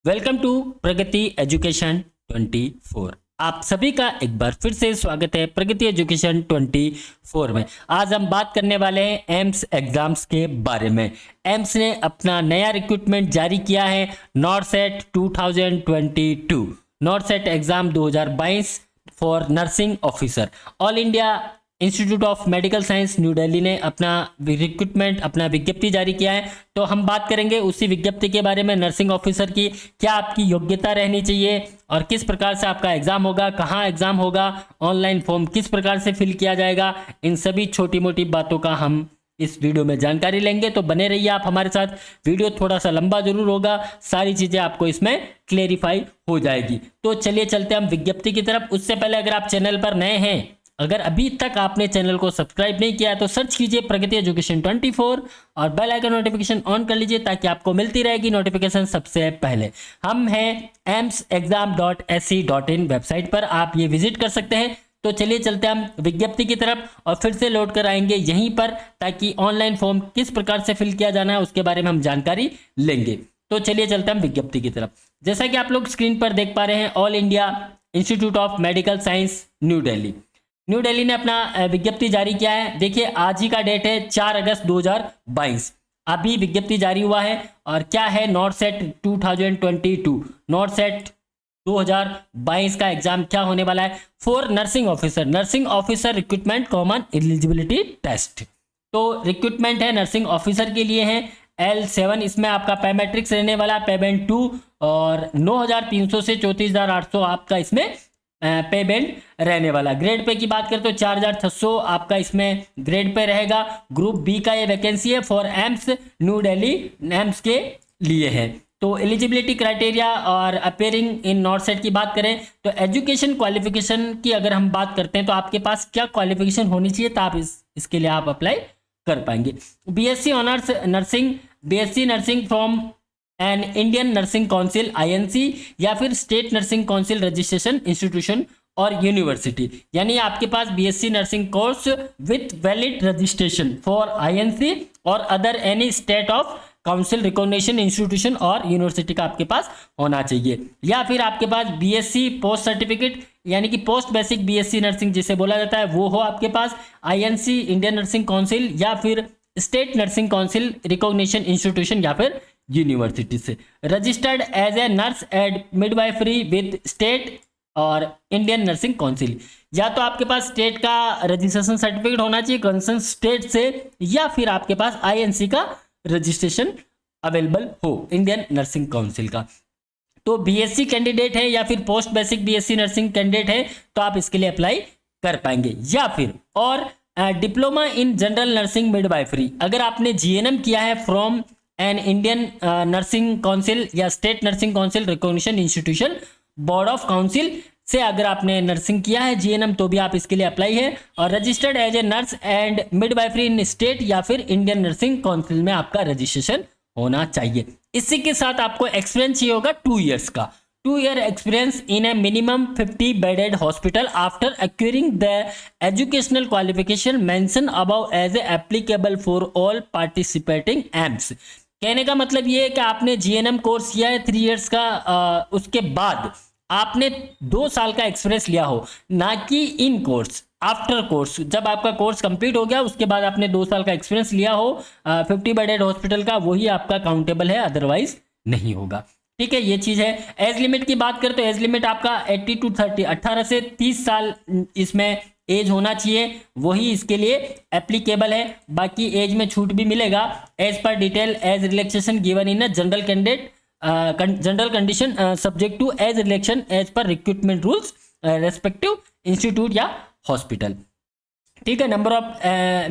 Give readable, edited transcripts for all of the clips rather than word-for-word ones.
Welcome to Pragati education 24। आप सभी का एक बार फिर से स्वागत है प्रगति एजुकेशन 24 में। आज हम बात करने वाले हैं एम्स एग्जाम्स के बारे में। एम्स ने अपना नया रिक्रूटमेंट जारी किया है, NORCET 2022 NORCET exam 2022 for nursing officer. All India institute of medical science new Delhi ने अपना रिक्रूटमेंट अपना विज्ञप्ति जारी किया है। तो हम बात करेंगे उसी विज्ञप्ति के बारे में, नर्सिंग ऑफिसर की क्या आपकी योग्यता रहनी चाहिए और किस प्रकार से आपका एग्जाम होगा, कहाँ एग्जाम होगा, ऑनलाइन फॉर्म किस प्रकार से फिल किया जाएगा, इन सभी छोटी मोटी बातों का हम इस वीडियो में जानकारी लेंगे। तो बने रहिए आप हमारे साथ। वीडियो थोड़ा सा लंबा जरूर होगा, सारी चीजें आपको इसमें क्लेरिफाई हो जाएगी। तो चलिए चलते हम विज्ञप्ति की तरफ। उससे पहले अगर आप चैनल पर नए हैं, अगर अभी तक आपने चैनल को सब्सक्राइब नहीं किया तो सर्च कीजिए प्रगति एजुकेशन 24 और बेल आइकन नोटिफिकेशन ऑन कर लीजिए ताकि आपको मिलती रहेगी नोटिफिकेशन सबसे पहले। हम हैं amsexam.ac.in वेबसाइट पर, आप ये विजिट कर सकते हैं। तो चलिए चलते हम विज्ञप्ति की तरफ और फिर से लौट कर आएंगे यहीं पर, ताकि ऑनलाइन फॉर्म किस प्रकार से फिल किया जाना है उसके बारे में हम जानकारी लेंगे। तो चलिए चलते हम विज्ञप्ति की तरफ। जैसा कि आप लोग स्क्रीन पर देख पा रहे हैं, all India institute of medical science new Delhi ने अपना विज्ञप्ति जारी किया है। देखिए आज ही का डेट है 4 अगस्त 2022, अभी विज्ञप्ति जारी हुआ है। और क्या है, नॉरसेट 2022 नॉरसेट 2022 का एग्जाम क्या होने वाला है, for nursing officer recruitment common eligibility test. तो रिक्रूटमेंट है नर्सिंग ऑफिसर के लिए है। L7 इसमें आपका पैमेट्रिक्स रहने वाला, पेमेंट 2 और 9,300 से 34,800 आपका इसमें पेमेंट रहने वाला। ग्रेड पे की बात करें तो 4,600 आपका इसमें ग्रेड पे रहेगा। ग्रुप बी का ये वैकेंसी है for AIIMS new Delhi, AIIMS के लिए है। तो एलिजिबिलिटी क्राइटेरिया और अपेयरिंग इन नॉरसेट की बात करें तो एजुकेशन क्वालिफिकेशन की अगर हम बात करते हैं तो आपके पास क्या क्वालिफिकेशन होनी चाहिए, तो आप इसके लिए आप अप्लाई कर पाएंगे। BSc honours nursing, BSc nursing from an Indian nursing Council INC या फिर state nursing council registration institution और यूनिवर्सिटी, यानी आपके पास BSc nursing course with valid registration for INC और other any state of council recognition institution और university का आपके पास होना चाहिए। या फिर आपके पास बीएससी पोस्ट सर्टिफिकेट यानी कि पोस्ट बेसिक बीएससी नर्सिंग जिसे बोला जाता है वो हो आपके पास, INC इंडियन नर्सिंग काउंसिल या फिर state nursing council recognition institution या फिर यूनिवर्सिटी से। Registered as a nurse and midwifery with state और इंडियन नर्सिंग काउंसिल, या तो आपके पास स्टेट का रजिस्ट्रेशन सर्टिफिकेट होना चाहिए कंसर्न स्टेट से, या फिर आपके पास INC का रजिस्ट्रेशन अवेलेबल हो इंडियन नर्सिंग काउंसिल का। तो बीएससी कैंडिडेट है या फिर post basic BSc nursing candidate है तो आप इसके लिए अप्लाई कर पाएंगे। या फिर और diploma in general nursing midwifery, अगर आपने GNM किया है from an Indian nursing council या state nursing council recognition institution board of council से अगर आपने नर्सिंग किया है GNM तो भी आप इसके लिए अप्लाई है। और registered as a nurse and midwifery in state या फिर इंडियन नर्सिंग काउंसिल में आपका रजिस्ट्रेशन होना चाहिए। इसी के साथ आपको एक्सपीरियंस चाहिए होगा 2 ईयर्स का, 2 year experience in a minimum 50 bedded hospital after acquiring the educational qualification mention above as a applicable for all participating AIIMS. कहने का मतलब ये है कि आपने GNM कोर्स किया है 3 ईयर्स का, उसके बाद आपने 2 साल का एक्सपीरियंस लिया हो, ना कि इन कोर्स, आफ्टर कोर्स। जब आपका कोर्स कंप्लीट हो गया उसके बाद आपने 2 साल का एक्सपीरियंस लिया हो 50 बेडेड हॉस्पिटल का, वही आपका काउंटेबल है, अदरवाइज नहीं होगा। ठीक है, ये चीज है। एज लिमिट की बात करें तो एज लिमिट आपका 80 to 30 18 से 30 साल इसमें एज होना चाहिए, वही इसके लिए एप्लीकेबल है। बाकी एज में छूट भी मिलेगा as per detail age relaxation given in general candidate general condition subject to age relaxation as per recruitment rules respective institute या हॉस्पिटल। ठीक है, नंबर ऑफ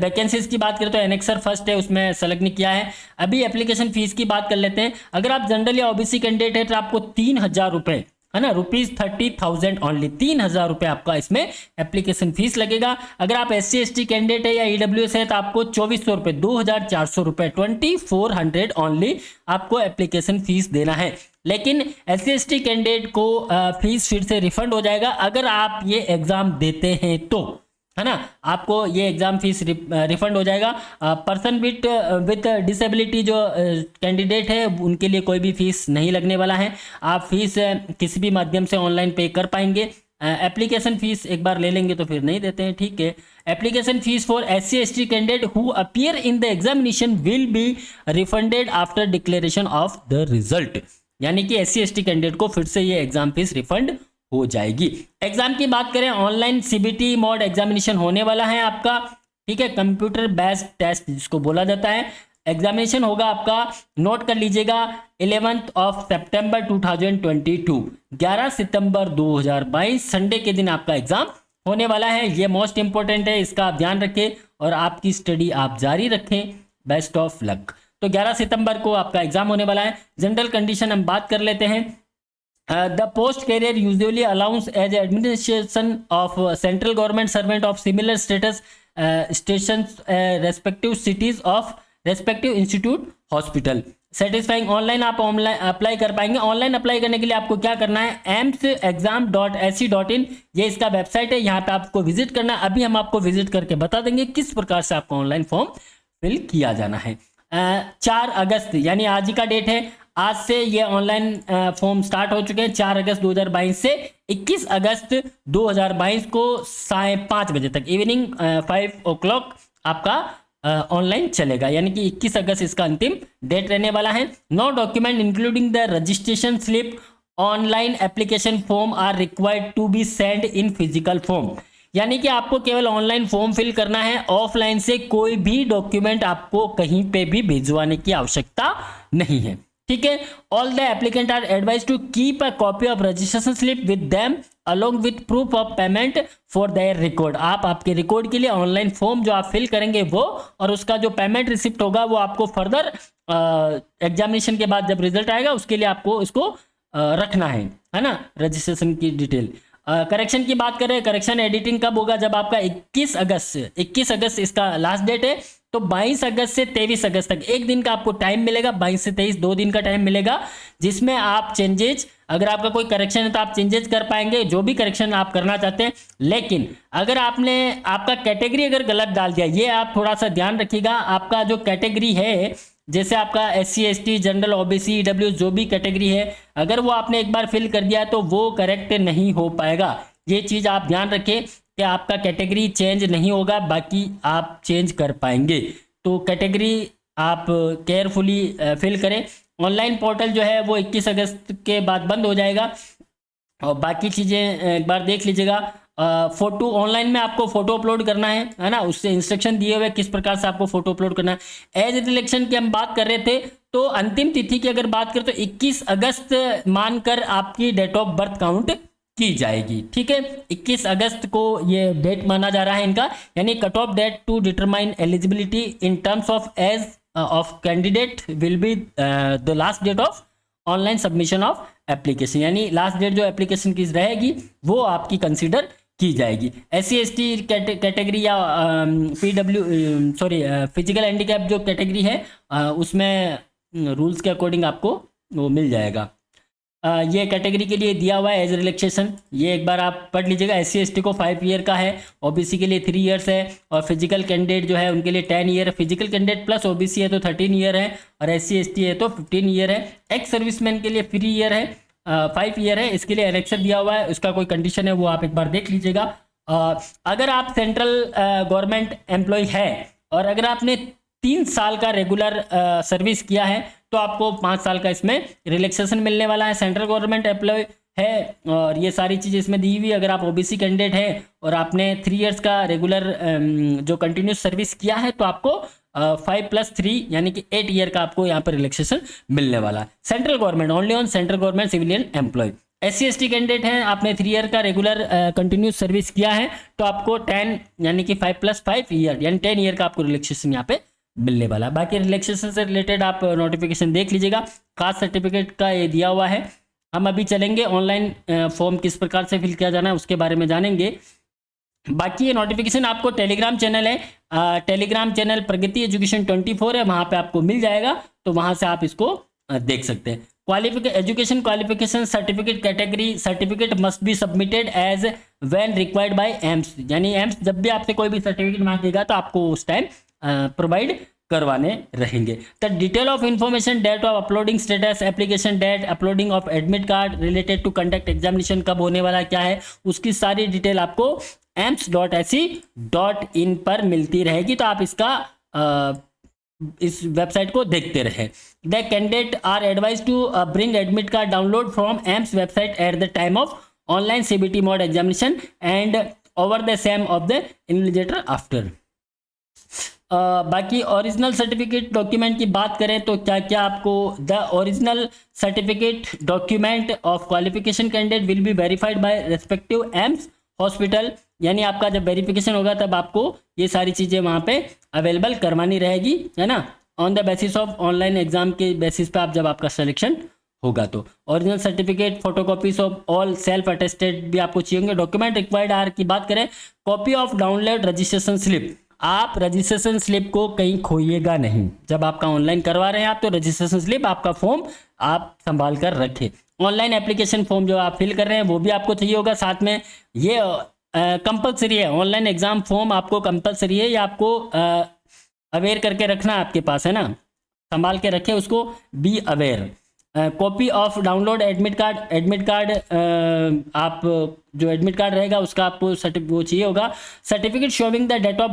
वैकेंसीज की बात करें तो एनेक्सर फर्स्ट है, उसमें सेलेक्ट किया है। अभी एप्लीकेशन फीस की बात कर लेते हैं। अगर आप जनरल या OBC कैंडिडेट है तो आपको 3,000 रुपये है ना, ₹30,000 ओनली, 3,000 रुपये आपका इसमें एप्लीकेशन फीस लगेगा। अगर आप SC ST कैंडिडेट है या EWS है तो आपको 2,400 रुपये, 2,400 रुपये, 2,400 ओनली आपको एप्लीकेशन फीस देना है। लेकिन SC ST कैंडिडेट को फीस फिर से रिफंड हो जाएगा अगर आप ये एग्जाम देते हैं तो, है ना, आपको ये एग्ज़ाम फीस रिफंड हो जाएगा। पर्सन विथ डिसेबिलिटी जो कैंडिडेट है उनके लिए कोई भी फीस नहीं लगने वाला है। आप फीस किसी भी माध्यम से ऑनलाइन पे कर पाएंगे। एप्लीकेशन फीस एक बार ले लेंगे तो फिर नहीं देते हैं, ठीक है। Application fees for SC/ST candidate who appear in the examination will be refunded after declaration of the result, यानी कि SC/ST कैंडिडेट को फिर से ये एग्जाम फीस रिफंड हो जाएगी। एग्जाम की बात करें, ऑनलाइन CBT मोड एग्जामिनेशन होने वाला है आपका, ठीक है, कंप्यूटर बेस्ड टेस्ट जिसको बोला जाता है। एग्जामिनेशन होगा आपका, नोट कर लीजिएगा, 11 सितंबर 2022, 11 सितंबर 2022 संडे के दिन आपका एग्जाम होने वाला है। ये मोस्ट इंपॉर्टेंट है, इसका आप ध्यान रखें और आपकी स्टडी आप जारी रखें। Best of luck. तो 11 सितंबर को आपका एग्जाम होने वाला है। जनरल कंडीशन हम बात कर लेते हैं। The post carrier usually allowance as administration of central government servant of similar status station respective cities of respective institute hospital. Satisfying online आप ऑनलाइन अप्लाई कर पाएंगे। ऑनलाइन अप्लाई करने के लिए आपको क्या करना है, AIIMSexam.ac.in ये इसका वेबसाइट है, यहाँ पे आपको विजिट करना है। अभी हम आपको विजिट करके बता देंगे किस प्रकार से आपको ऑनलाइन फॉर्म फिल किया जाना है। 4 अगस्त यानी आज ही का डेट है, आज से ये ऑनलाइन फॉर्म स्टार्ट हो चुके हैं। 4 अगस्त 2022 से 21 अगस्त 2022 को 5:30 बजे तक, इवनिंग 5 o'clock आपका ऑनलाइन चलेगा, यानी कि 21 अगस्त इसका अंतिम डेट रहने वाला है। No document including the registration slip online application form are required to be send in physical form, यानी कि आपको केवल ऑनलाइन फॉर्म फिल करना है, ऑफलाइन से कोई भी डॉक्यूमेंट आपको कहीं पे भी भिजवाने की आवश्यकता नहीं है, ठीक है। All the applicant are advise to keep a copy of registration slip with them along with proof of payment for their record. आप आपके रिकॉर्ड के लिए ऑनलाइन फॉर्म जो आप फिल करेंगे वो और उसका जो पेमेंट रिसिप्ट होगा वो आपको फर्दर एग्जामिनेशन के बाद जब रिजल्ट आएगा उसके लिए आपको इसको रखना है ना, रजिस्ट्रेशन की डिटेल। करेक्शन की बात करें, करेक्शन एडिटिंग कब होगा, जब आपका 21 अगस्त इसका लास्ट डेट है, तो 22 अगस्त से 23 अगस्त तक एक दिन का आपको टाइम मिलेगा। 22 से 23 2 दिन का टाइम मिलेगा, जिसमें आप चेंजेज, अगर आपका कोई करेक्शन है तो आप चेंजेस कर पाएंगे, जो भी करेक्शन आप करना चाहते हैं। लेकिन अगर आपका कैटेगरी अगर गलत डाल दिया, ये आप थोड़ा सा ध्यान रखिएगा। आपका जो कैटेगरी है, जैसे आपका SC/ST जनरल OBC EW जो भी कैटेगरी है, अगर वो आपने एक बार फिल कर दिया तो वो करेक्ट नहीं हो पाएगा। ये चीज़ आप ध्यान रखें कि आपका कैटेगरी चेंज नहीं होगा, बाकी आप चेंज कर पाएंगे। तो कैटेगरी आप केयरफुली फिल करें। ऑनलाइन पोर्टल जो है वो 21 अगस्त के बाद बंद हो जाएगा और बाकी चीज़ें एक बार देख लीजिएगा। फोटो ऑनलाइन में आपको फोटो अपलोड करना है ना, उससे इंस्ट्रक्शन दिए हुए किस प्रकार से आपको फोटो अपलोड करना है। एज रिलेक्शन की हम बात कर रहे थे, तो अंतिम तिथि की अगर बात करें तो 21 अगस्त मानकर आपकी डेट ऑफ बर्थ काउंट की जाएगी, ठीक है। 21 अगस्त को ये डेट माना जा रहा है इनका, यानी cut off date to determine eligibility in terms of age of candidate will be the last date of online submission of application, यानी लास्ट डेट जो एप्लीकेशन की रहेगी वो आपकी कंसीडर की जाएगी। SC/ST कैटेगरी या फिजिकल हैंडीकैप जो कैटेगरी है उसमें रूल्स के अकॉर्डिंग आपको वो मिल जाएगा। ये कैटेगरी के लिए दिया हुआ है एज रिलैक्सेशन, ये एक बार आप पढ़ लीजिएगा। SC/ST को 5 ईयर का है, OBC के लिए 3 ईयर्स है, और फिजिकल कैंडिडेट जो है उनके लिए 10 ईयर है। फिजिकल कैंडिडेट प्लस OBC है तो 13 ईयर है, और SC/ST है तो 15 ईयर है। एक्स सर्विसमैन के लिए 3 ईयर है, 5 ईयर है, इसके लिए एनेक्सर दिया हुआ है, उसका कोई कंडीशन है वो आप एक बार देख लीजिएगा। अगर आप सेंट्रल गवर्नमेंट एम्प्लॉय है और अगर आपने 3 साल का रेगुलर सर्विस किया है तो आपको 5 साल का इसमें रिलैक्सेशन मिलने वाला है। सेंट्रल गवर्नमेंट एम्प्लॉय है और ये सारी चीज़ें इसमें दी हुई। अगर आप OBC कैंडिडेट है और आपने 3 ईयर्स का रेगुलर जो कंटिन्यूस सर्विस किया है तो आपको 5 + 3 यानी कि 8 ईयर का आपको यहाँ पर रिलैक्सेशन मिलने वाला है। Central government, only on central government civilian employ. SC/ST candidate हैं, आपने 3 ईयर का रेगुलर कंटिन्यूस सर्विस किया है तो आपको 10 यानी कि 5 + 5 ईयर यानी 10 ईयर का आपको रिलैक्सेशन यहाँ पे मिलने वाला है। बाकी रिलैक्सेशन से रिलेटेड आप नोटिफिकेशन देख लीजिएगा। कास्ट सर्टिफिकेट का ये दिया हुआ है। हम अभी चलेंगे ऑनलाइन फॉर्म किस प्रकार से फिल किया जाना है उसके बारे में जानेंगे। बाकी ये नोटिफिकेशन आपको टेलीग्राम चैनल है, टेलीग्राम चैनल प्रगति एजुकेशन 24 है, वहाँ पे आपको मिल जाएगा, तो वहाँ से आप इसको देख सकते हैं। Education qualification certificate category certificate must be submitted as when required by AIIMS, यानी एम्स जब भी आपसे कोई भी सर्टिफिकेट मांगेगा तो आपको उस टाइम प्रोवाइड करवाने रहेंगे। The detail of information, date of uploading status, application date, uploading of admit card related to conduct examination, कब होने वाला क्या है, उसकी सारी डिटेल आपको AIMS.ac.in पर मिलती रहेगी। तो आप इसका इस वेबसाइट को देखते रहे। The candidate are advise to bring admit card download from AIIMS website at the time of online CBT mode examination and over the same of the invigilator after. बाकी ओरिजिनल सर्टिफिकेट डॉक्यूमेंट की बात करें तो क्या क्या आपको, the original certificate document of qualification candidate will be verified by respective AIIMS hospital, यानी आपका जब वेरिफिकेशन होगा तब आपको ये सारी चीज़ें वहाँ पे अवेलेबल करवानी रहेगी, है ना, on the basis of online exam के बेसिस पे आप जब आपका सिलेक्शन होगा तो। Original certificate, photocopies of all self attested भी आपको चाहिए होंगे। डॉक्यूमेंट रिक्वायर्ड आर की बात करें, copy of download registration slip, आप रजिस्ट्रेशन स्लिप को कहीं खोइएगा नहीं, जब आपका ऑनलाइन करवा रहे हैं आप तो रजिस्ट्रेशन स्लिप आपका फॉर्म आप संभाल कर रखें। ऑनलाइन एप्लीकेशन फॉर्म जो आप फिल कर रहे हैं वो भी आपको चाहिए होगा, साथ में ये कंपलसरी है, ऑनलाइन एग्जाम फॉर्म आपको कंपलसरी है, ये आपको अवेयर करके रखना है आपके पास, है ना, संभाल के रखें उसको, be aware. Copy of download admit card आप जो एडमिट कार्ड रहेगा उसका आपको वो चाहिए होगा। Certificate showing the date of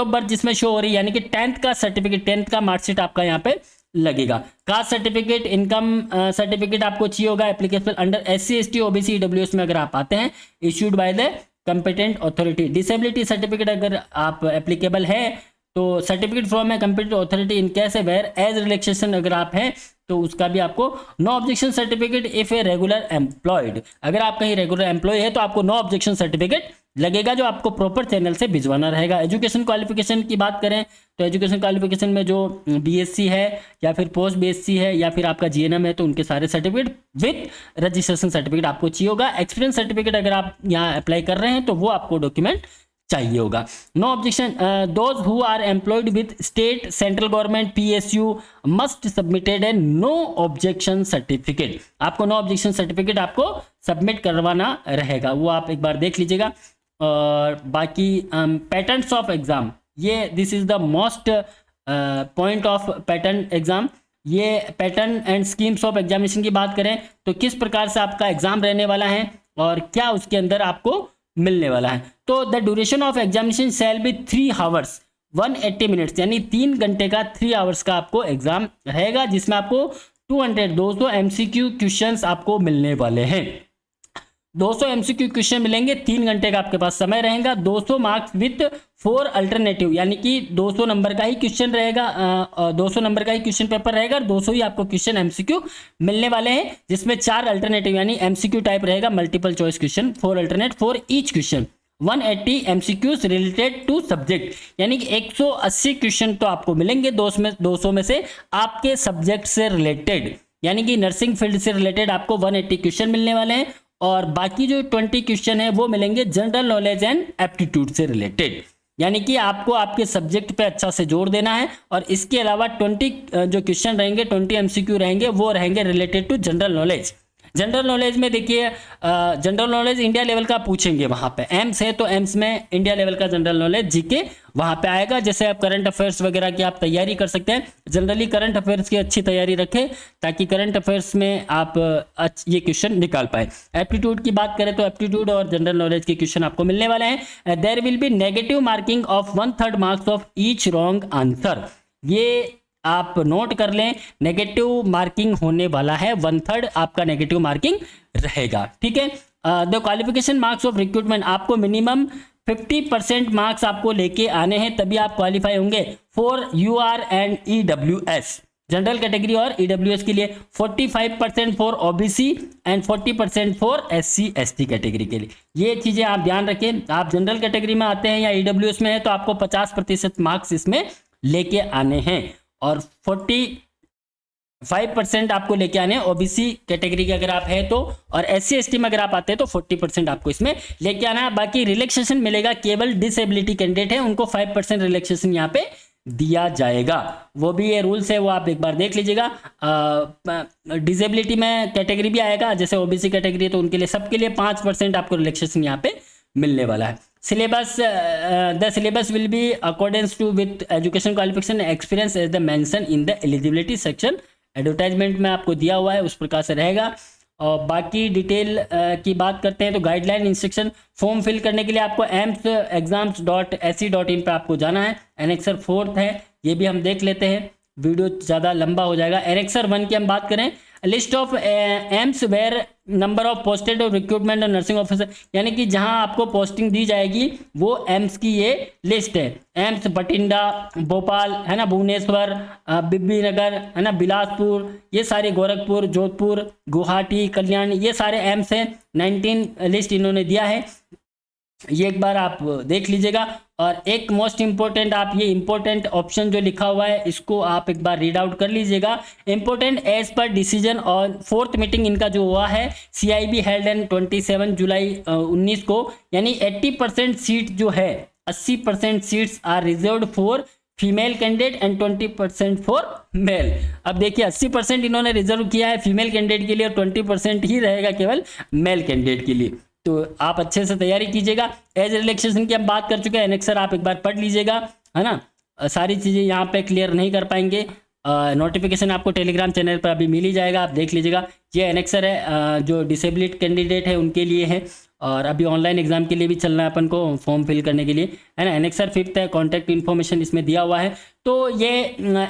birth जिसमें शो हो रही है, यानी कि 10th का सर्टिफिकेट, 10th का मार्कशीट आपका यहाँ पे लगेगा। कास्ट सर्टिफिकेट, इनकम सर्टिफिकेट आपको चाहिए होगा applicable under SC ST OBC EWS में अगर आप आते हैं, issued by the competent authority. Disability certificate अगर आप एप्लीकेबल है तो certificate from a competent authority in case where age relaxation अगर आप हैं तो उसका भी आपको। No objection certificate if a regular employed, अगर आप कहीं रेगुलर एम्प्लॉय है तो आपको नो ऑब्जेक्शन सर्टिफिकेट लगेगा जो आपको प्रॉपर चैनल से भिजवाना रहेगा। एजुकेशन क्वालिफिकेशन की बात करें तो एजुकेशन क्वालिफिकेशन में जो BSc है या फिर पोस्ट BSc है या फिर आपका GNM है तो उनके सारे सर्टिफिकेट विथ रजिस्ट्रेशन सर्टिफिकेट आपको चाहिए होगा। एक्सपीरियंस सर्टिफिकेट अगर आप यहाँ अप्लाई कर रहे हैं तो वो आपको डॉक्यूमेंट चाहिए होगा। No objection, those who are employed with state central government PSU must submitted a no objection certificate, आपको नो ऑब्जेक्शन सर्टिफिकेट आपको सबमिट करवाना रहेगा, वो आप एक बार देख लीजिएगा। और बाकी पैटर्न्स ऑफ एग्जाम, ये this is the most point of pattern exam. ये pattern and schemes of examination की बात करें तो किस प्रकार से आपका एग्जाम रहने वाला है और क्या उसके अंदर आपको मिलने वाला है। तो the duration of examination shall be 3 hours 180 minutes, यानी 3 घंटे का 3 hours का आपको एग्जाम रहेगा, जिसमें आपको 200 MCQ क्वेश्चंस आपको मिलने वाले हैं। 200 MCQ क्वेश्चन मिलेंगे, 3 घंटे का आपके पास समय रहेगा। 200 मार्क्स विथ 4 अल्टरनेटिव, यानी कि 200 नंबर का ही क्वेश्चन रहेगा, 200 नंबर का ही क्वेश्चन पेपर रहेगा और 200 ही आपको क्वेश्चन MCQ मिलने वाले हैं, जिसमें 4 अल्टरनेटिव यानी MCQ टाइप रहेगा, multiple choice question, 4 alternate for each question. 180 MCQs related to subject, यानी कि 180 क्वेश्चन तो आपको मिलेंगे 200 में से आपके सब्जेक्ट से रिलेटेड, यानी कि नर्सिंग फील्ड से रिलेटेड आपको 180 क्वेश्चन मिलने वाले हैं और बाकी जो 20 क्वेश्चन है वो मिलेंगे जनरल नॉलेज एंड एप्टीट्यूड से रिलेटेड, यानी कि आपको आपके सब्जेक्ट पे अच्छा से जोर देना है। और इसके अलावा 20 जो क्वेश्चन रहेंगे, 20 MCQ रहेंगे, वो रहेंगे related to general knowledge. General knowledge में देखिए, जनरल नॉलेज इंडिया लेवल का पूछेंगे, वहाँ पे एम्स है तो एम्स में इंडिया लेवल का जनरल नॉलेज जीके वहाँ पे आएगा। जैसे आप करंट अफेयर्स वगैरह की आप तैयारी कर सकते हैं, जनरली करंट अफेयर्स की अच्छी तैयारी रखें ताकि करंट अफेयर्स में आप ये क्वेश्चन निकाल पाए। एप्टीट्यूड की बात करें तो एप्टीट्यूड और जनरल नॉलेज के क्वेश्चन आपको मिलने वाले हैं। There will be negative marking of 1/3 marks of each wrong answer, ये आप नोट कर लें, नेगेटिव मार्किंग होने वाला है, 1/3 आपका नेगेटिव मार्किंग रहेगा, ठीक है। The qualification marks of recruitment, आपको मिनिमम 50% मार्क्स आपको लेके आने हैं तभी आप क्वालिफाई होंगे for UR and EWS, general category और EWS के लिए, 45% for OBC and 40% for SC ST category के लिए। ये चीज़ें आप ध्यान रखें, आप जनरल कैटेगरी में आते हैं या EWS में है तो आपको 50% मार्क्स इसमें लेके आने हैं और 45% आपको लेके आने हैं OBC कैटेगरी के अगर आप है तो, और SC ST में अगर आप आते हैं तो 40% आपको इसमें लेके आना है। बाकी रिलैक्सेशन मिलेगा, केवल डिसेबिलिटी कैंडिडेट है उनको 5% रिलैक्सेशन यहाँ पे दिया जाएगा। वो भी ये रूल्स है, वो आप एक बार देख लीजिएगा। डिसेबिलिटी में कैटेगरी भी आएगा, जैसे ओबीसी कैटेगरी है तो उनके लिए, सबके लिए 5% आपको रिलैक्सेशन यहाँ पे मिलने वाला है। Syllabus, the syllabus will be accordance to with education qualification experience as the mention in the eligibility section. Advertisement में आपको दिया हुआ है उस प्रकार से रहेगा। और बाकी डिटेल की बात करते हैं तो गाइडलाइन इंस्ट्रक्शन, फॉर्म फिल करने के लिए आपको AIIMSexams.ac.in पे आपको जाना है। एनेक्सर 4 है, ये भी हम देख लेते हैं, वीडियो ज़्यादा लंबा हो जाएगा। एनेक्सर 1 की हम बात करें, list of AIIMS where number of posted और रिक्रूटमेंट और नर्सिंग ऑफिसर, यानी कि जहां आपको पोस्टिंग दी जाएगी वो एम्स की ये लिस्ट है। एम्स बठिंडा, भोपाल है ना, भुवनेश्वर, बिब्बीनगर है ना, बिलासपुर, ये सारे, गोरखपुर, जोधपुर, गुवाहाटी, कल्याण, ये सारे एम्स हैं। 19 लिस्ट इन्होंने दिया है, ये एक बार आप देख लीजिएगा। और एक मोस्ट इंपॉर्टेंट, आप ये इंपॉर्टेंट ऑप्शन जो लिखा हुआ है इसको आप एक बार रीड आउट कर लीजिएगा। इंपॉर्टेंट एज पर डिसीजन और 4th मीटिंग इनका जो हुआ है CIB हेल्ड एन 27 जुलाई 19 को, यानी 80% सीट जो है, 80% seats are reserved for female candidate and 20% for male. अब देखिए 80% इन्होंने रिजर्व किया है फीमेल कैंडिडेट के लिए और 20% ही रहेगा केवल मेल कैंडिडेट के लिए। तो आप अच्छे से तैयारी कीजिएगा। एज रिलैक्सेशन की हम बात कर चुके हैं, एनेक्सर आप एक बार पढ़ लीजिएगा, है ना। सारी चीज़ें यहाँ पे क्लियर नहीं कर पाएंगे, नोटिफिकेशन आपको टेलीग्राम चैनल पर अभी मिल ही जाएगा, आप देख लीजिएगा। ये एनेक्सर है जो डिसेबिलिटी कैंडिडेट है उनके लिए है, और अभी ऑनलाइन एग्जाम के लिए भी चलना है अपन को फॉर्म फिल करने के लिए, है ना। एनेक्सर 5th है, कॉन्टैक्ट इन्फॉर्मेशन इसमें दिया हुआ है। तो ये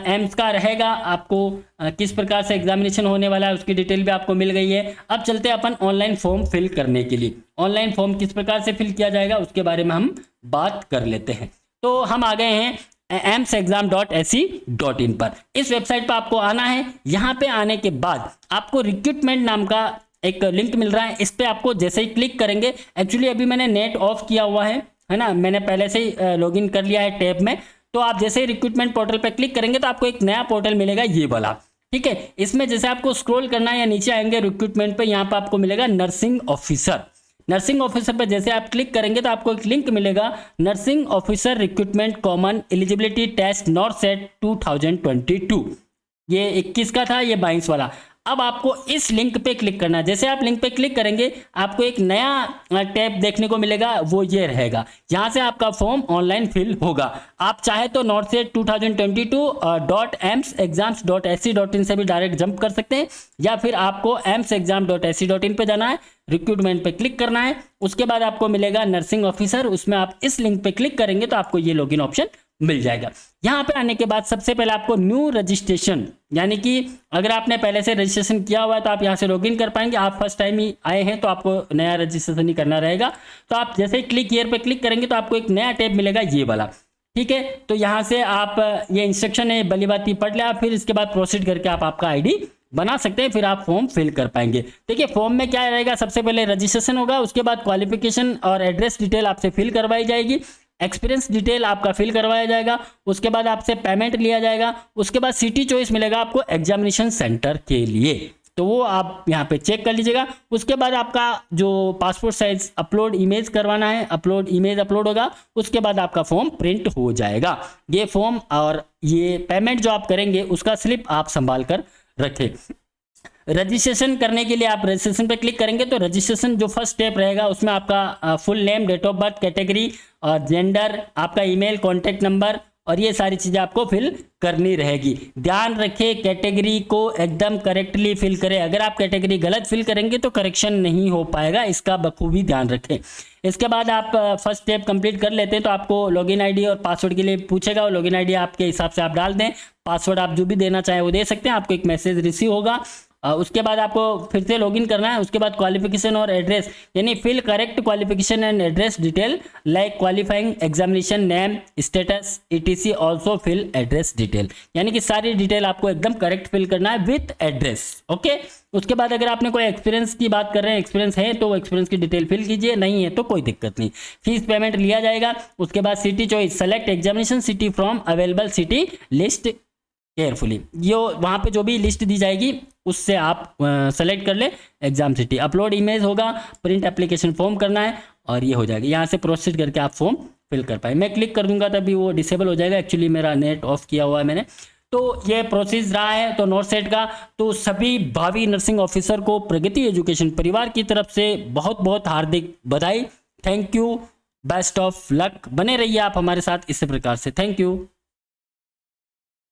एम्स का रहेगा, आपको किस प्रकार से एग्जामिनेशन होने वाला है उसकी डिटेल भी आपको मिल गई है। अब चलते हैं अपन ऑनलाइन फॉर्म फिल करने के लिए। ऑनलाइन फॉर्म किस प्रकार से फिल किया जाएगा उसके बारे में हम बात कर लेते हैं। तो हम आ गए हैं AIIMSexam.ac.in पर। इस वेबसाइट पर आपको आना है। यहाँ पे आने के बाद आपको रिक्रूटमेंट नाम का एक लिंक मिल रहा है, इस पे आपको जैसे ही क्लिक करेंगे, एक्चुअली अभी मैंने नेट ऑफ किया हुआ है ना, मैंने पहले से ही लॉगिन कर लिया है टैब में। तो आप जैसे ही रिक्रूटमेंट पोर्टल पे क्लिक करेंगे तो आपको एक नया पोर्टल मिलेगा, ये वाला, ठीक है। इसमें जैसे आपको स्क्रॉल करना है या नीचे आएंगे रिक्रूटमेंट पे, यहाँ पे आपको मिलेगा नर्सिंग ऑफिसर। नर्सिंग ऑफिसर पर जैसे आप क्लिक करेंगे तो आपको एक लिंक मिलेगा, nursing officer recruitment common eligibility test NORCET 2022। ये 21 का था, ये 22 वाला। अब आपको इस लिंक पे क्लिक करना है। जैसे आप लिंक पे क्लिक करेंगे आपको एक नया टैब देखने को मिलेगा, वो ये रहेगा। यहाँ से आपका फॉर्म ऑनलाइन फिल होगा। आप चाहे तो NOTSET 2022.AIIMSexams.ac.in से भी डायरेक्ट जंप कर सकते हैं, या फिर आपको AIIMSexam.ac.in पे जाना है, रिक्रूटमेंट पे क्लिक करना है, उसके बाद आपको मिलेगा नर्सिंग ऑफिसर। उसमें आप इस लिंक पे क्लिक करेंगे तो आपको ये लॉगिन ऑप्शन मिल जाएगा। यहाँ पे आने के बाद सबसे पहले आपको न्यू रजिस्ट्रेशन, यानी कि अगर आपने पहले से रजिस्ट्रेशन किया हुआ है तो आप यहाँ से लॉगिन कर पाएंगे। आप फर्स्ट टाइम ही आए हैं तो आपको नया रजिस्ट्रेशन ही करना रहेगा। तो आप जैसे ही क्लिक हियर पे क्लिक करेंगे तो आपको एक नया टैब मिलेगा, ये वाला, ठीक है। तो यहाँ से आप ये इंस्ट्रक्शन है भली बात पढ़ लिया, फिर इसके बाद प्रोसीड करके आप आपका ID बना सकते हैं, फिर आप फॉर्म फिल कर पाएंगे। देखिए फॉर्म में क्या रहेगा, सबसे पहले रजिस्ट्रेशन होगा, उसके बाद क्वालिफिकेशन और एड्रेस डिटेल आपसे फिल करवाई जाएगी, एक्सपीरियंस डिटेल आपका फिल करवाया जाएगा, उसके बाद आपसे पेमेंट लिया जाएगा, उसके बाद सिटी चॉइस मिलेगा आपको एग्जामिनेशन सेंटर के लिए, तो वो आप यहाँ पे चेक कर लीजिएगा। उसके बाद आपका जो पासपोर्ट साइज अपलोड इमेज करवाना है, अपलोड इमेज अपलोड होगा, उसके बाद आपका फॉर्म प्रिंट हो जाएगा। ये फॉर्म और ये पेमेंट जो आप करेंगे उसका स्लिप आप संभाल कर रखें। रजिस्ट्रेशन करने के लिए आप रजिस्ट्रेशन पे क्लिक करेंगे तो रजिस्ट्रेशन जो फर्स्ट स्टेप रहेगा उसमें आपका full name, date of birth, category और जेंडर, आपका ईमेल, कॉन्टैक्ट नंबर और ये सारी चीज़ें आपको फिल करनी रहेगी। ध्यान रखें कैटेगरी को एकदम करेक्टली फिल करें। अगर आप कैटेगरी गलत फिल करेंगे तो करेक्शन नहीं हो पाएगा, इसका बखूबी ध्यान रखें। इसके बाद आप फर्स्ट स्टेप कंप्लीट कर लेते हैं तो आपको लॉगिन आईडी और पासवर्ड के लिए पूछेगा, और लॉगिन आईडी आपके हिसाब से आप डाल दें, पासवर्ड आप जो भी देना चाहें वो दे सकते हैं। आपको एक मैसेज रिसीव होगा, उसके बाद आपको फिर से लॉगिन करना है। उसके बाद क्वालिफिकेशन और एड्रेस, यानी fill correct qualification and address detail like qualifying examination name, status, ETC, also fill address detail, यानी कि सारी डिटेल आपको एकदम करेक्ट फिल करना है विथ एड्रेस, ओके। उसके बाद अगर आपने कोई एक्सपीरियंस की बात कर रहे हैं, एक्सपीरियंस है तो एक्सपीरियंस की डिटेल फिल कीजिए, नहीं है तो कोई दिक्कत नहीं। फीस पेमेंट लिया जाएगा। उसके बाद city choice, select examination city from available city list carefully, ये वहाँ पे जो भी लिस्ट दी जाएगी उससे आप सेलेक्ट कर ले एग्जाम सिटी। अपलोड इमेज होगा, प्रिंट एप्लीकेशन फॉर्म करना है और ये हो जाएगा। यहाँ से प्रोसीड करके आप फॉर्म फिल कर पाए। मैं क्लिक कर दूंगा तभी वो डिसेबल हो जाएगा, एक्चुअली मेरा नेट ऑफ किया हुआ है मैंने। तो ये प्रोसेस रहा है तो नॉर्थ सेट का। तो सभी भावी नर्सिंग ऑफिसर को प्रगति एजुकेशन परिवार की तरफ से बहुत बहुत हार्दिक बधाई। Thank you, best of luck, बने रहिए आप हमारे साथ इसी प्रकार से। Thank you.